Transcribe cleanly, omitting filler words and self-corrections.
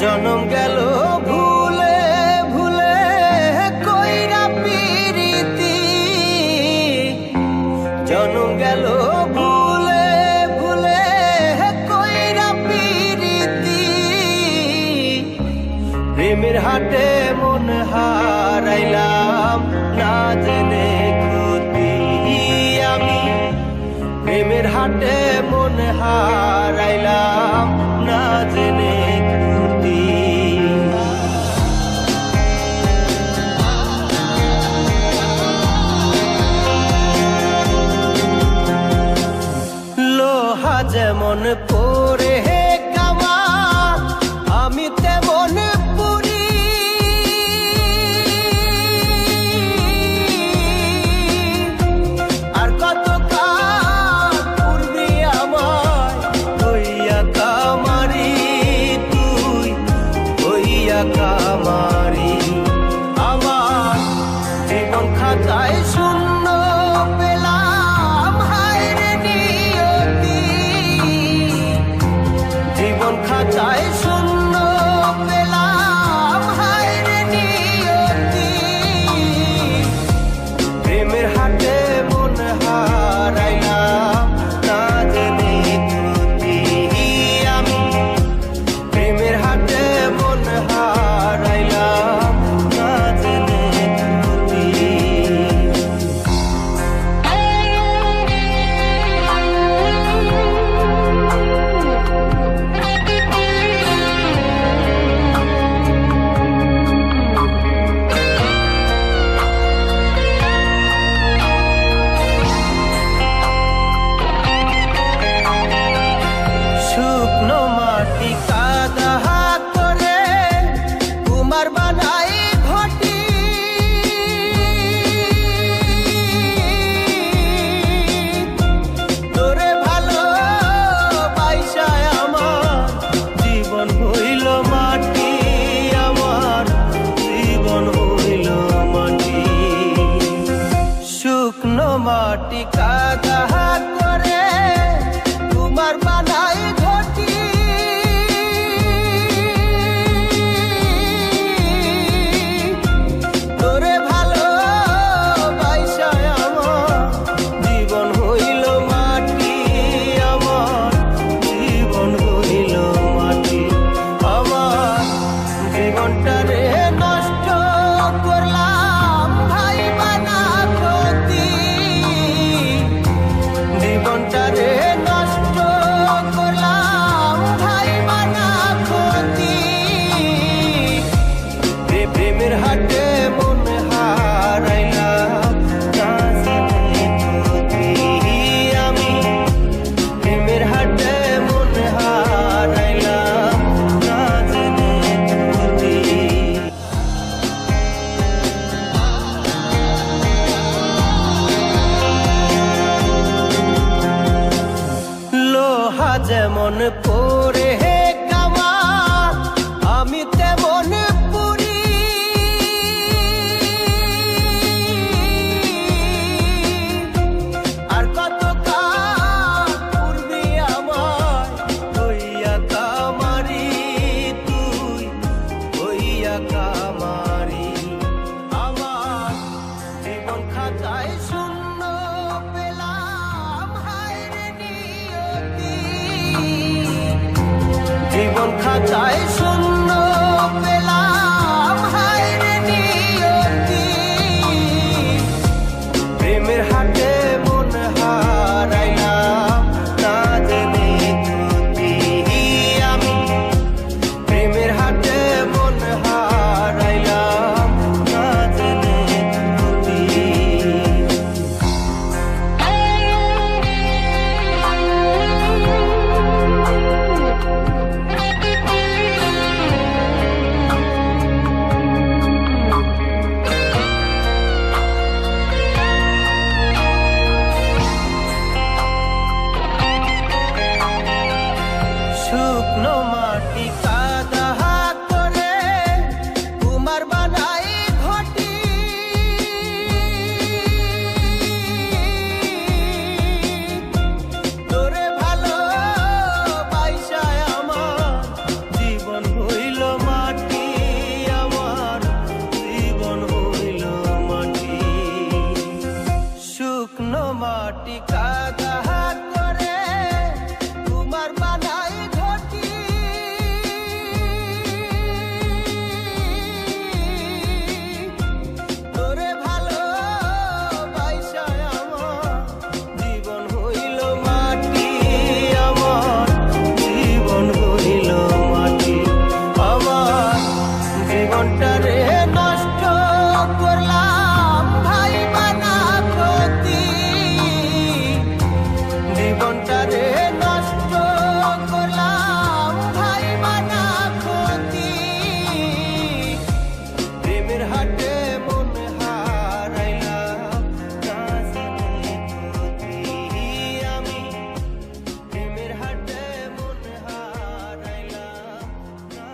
জনম গেল ভুলে ভুলে কইরা পিরিতি, জনম গেল ভুলে ভুলে কইরা পিরিতি। প্রেমের হাটে মন হারাইলাম না জেনে ক্ষতি আমি, প্রেমের হাটে মন হারাইলাম না জেনে ক্ষতি। লোহা যেমন পরে কামা আমি তেমন পুরি, আর কত কাল পূর্বে আমার হইয়া কামারি, তুই হইয়া কামারি। আমার জীবন খাতায় শূন্য পেলাম হায় রে নিয়তি, জীবন খাতায় শূন্য পেলাম হায় রে নিয়তি। প্রেমের হাটে মন হারাইলাম না জেনে ক্ষতি আমি, প্রেমের হাটে মন হারাইলাম না জেনে ক্ষতি। শুকনো মাটি কাদা করে কুমার বানাই ঘটি, তোরে ভালো বাইসায় আমার জীবন হইল মাটি, আমার জীবন হইল মাটি। শুকনো মাটি কাদা করে কুমার বানাই ঘটি, তোরে ভালো বাইসায় আমার জীবন হইল মাটি, আমার জীবন হইল মাটি। আমার জীবনটারে নষ্ট করলাম ভাই বানা ক্ষতি, জীবনটারে নষ্ট করলাম ভাই বানা ক্ষতি। প্রেমের হাটে মন হারাইলাম না জেনে ক্ষতি আমি, প্রেমের হাটে মন হারাইলাম না জেনে ক্ষতি। লোহা যেমন পরে কামা আমি তেমন পুরি, আর কত কাল পূর্বে আমার হইয়া কামারি, তুই হইয়া কামারি। আমার জীবন খাতায় শূন্য পেলাম হায় রে নিয়তি, জীবন খাতায় শূন্য পেলাম হায় রে নিয়তি। প্রেমের হাটে মন হারাইলাম না জেনে ক্ষতি আমি, প্রেমের হাটে মন হারাইলাম না জেনে ক্ষতি। শুকনো